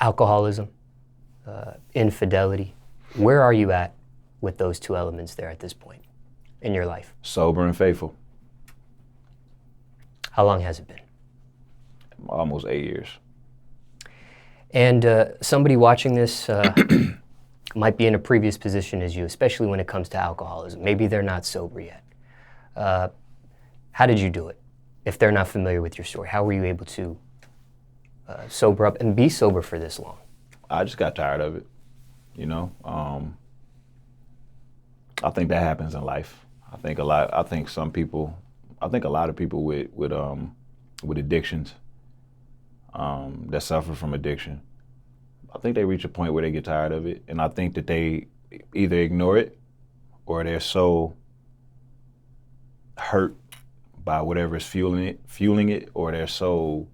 Alcoholism, infidelity. Where are you at with those two elements there at this point in your life? Sober and faithful. How long has it been? Almost 8 years. And somebody watching this might be in a previous position as you, especially when it comes to alcoholism. Maybe they're not sober yet. How did you do it? If they're not familiar with your story, how were you able to sober up and be sober for this long? I just got tired of it, you know. I think that happens in life. I think a lot of people with addictions that suffer from addiction, I think they reach a point where they get tired of it, and I think that they either ignore it or they're so hurt by whatever is fueling it, or they're so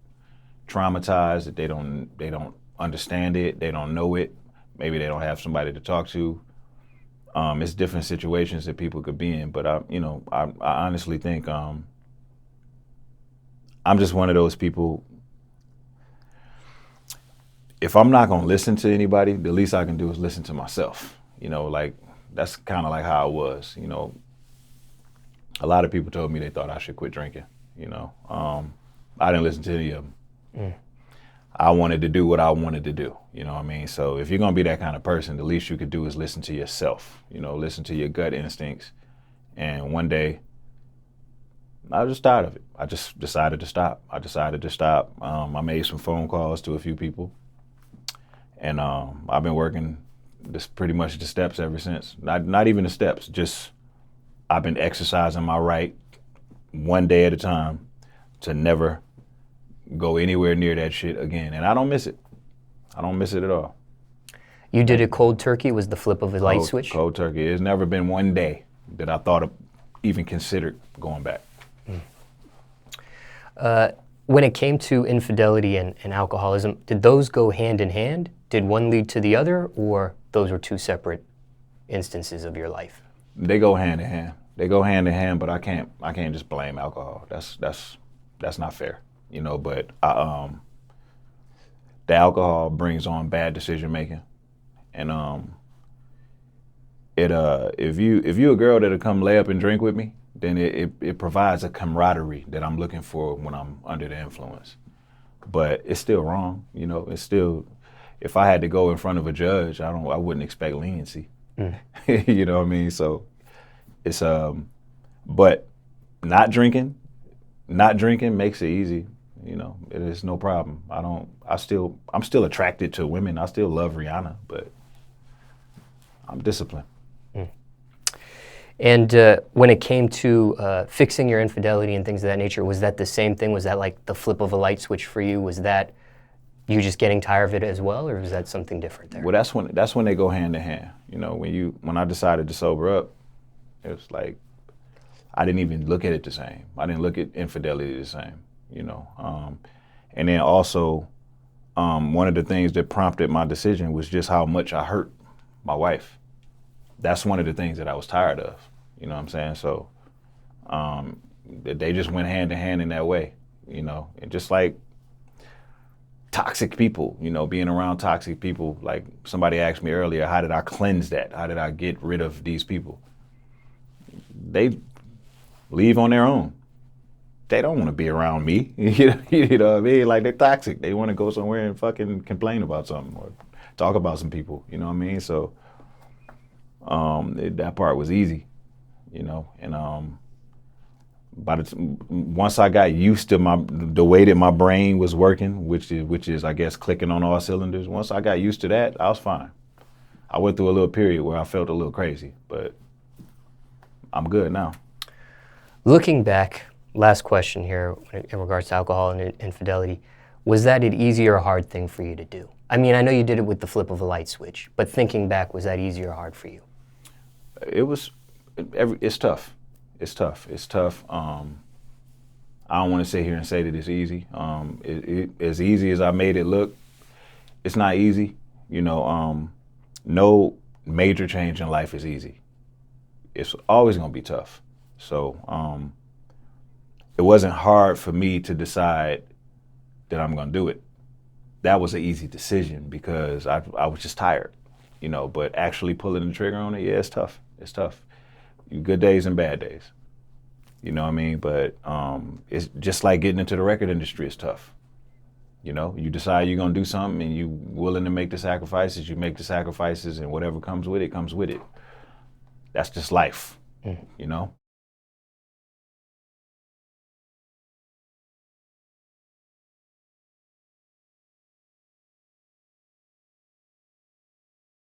traumatized that they don't understand it, they don't know it, maybe they don't have somebody to talk to. It's different situations that people could be in, but I honestly think I'm just one of those people. If I'm not gonna listen to anybody, the least I can do is listen to myself. You know, like that's kind of like how I was. You know, a lot of people told me they thought I should quit drinking. You know, I didn't listen to any of them. I wanted to do what I wanted to do. You know what I mean? So if you're gonna be that kind of person, the least you could do is listen to yourself. You know, listen to your gut instincts. And one day, I was just tired of it. I just decided to stop. I made some phone calls to a few people. And I've been working this pretty much the steps ever since. Not even the steps, just I've been exercising my right one day at a time to never go anywhere near that shit again. And I don't miss it. I don't miss it at all. You did it cold turkey? Was the flip of a light switch? Cold turkey. There's never been one day that I thought of even considered going back. When it came to infidelity and alcoholism, did those go hand in hand? Did one lead to the other, or those were two separate instances of your life? They go hand in hand. They go hand in hand, but I can't just blame alcohol. That's not fair, you know. But the alcohol brings on bad decision making, and if you a girl that'll come lay up and drink with me, then it provides a camaraderie that I'm looking for when I'm under the influence. But it's still wrong, you know. It's still, if I had to go in front of a judge, I wouldn't expect leniency. You know what I mean? So it's but not drinking makes it easy. You know, it is no problem. I'm still attracted to women. I still love Rihanna, but I'm disciplined. And when it came to fixing your infidelity and things of that nature, was that the same thing? Was that like the flip of a light switch for you? Was that you just getting tired of it as well, or was that something different there? Well, that's when they go hand in hand. You know, when I decided to sober up, it was like I didn't even look at it the same. I didn't look at infidelity the same. You know, and then also one of the things that prompted my decision was just how much I hurt my wife. That's one of the things that I was tired of, you know what I'm saying? So they just went hand in hand in that way, you know, and just like toxic people, you know, being around toxic people. Like somebody asked me earlier, how did I cleanse that? How did I get rid of these people? They leave on their own. They don't want to be around me, you know what I mean? Like they're toxic. They want to go somewhere and fucking complain about something or talk about some people, you know what I mean? So that part was easy, you know, and once I got used to the way that my brain was working, which is I guess clicking on all cylinders. Once I got used to that, I was fine. I went through a little period where I felt a little crazy, but I'm good now. Looking back, last question here in regards to alcohol and infidelity, was that an easy or hard thing for you to do? I mean, I know you did it with the flip of a light switch, but thinking back, was that easy or hard for you? It's tough. It's tough. I don't want to sit here and say that it's easy. As easy as I made it look, it's not easy. You know, no major change in life is easy. It's always going to be tough. So it wasn't hard for me to decide that I'm going to do it. that was an easy decision because I was just tired, you know, but actually pulling the trigger on it, yeah, it's tough. It's tough. Good days and bad days. You know what I mean? But it's just like getting into the record industry is tough. You know, you decide you're gonna do something and you willing to make the sacrifices, you make the sacrifices, and whatever comes with it, comes with it. That's just life, you know?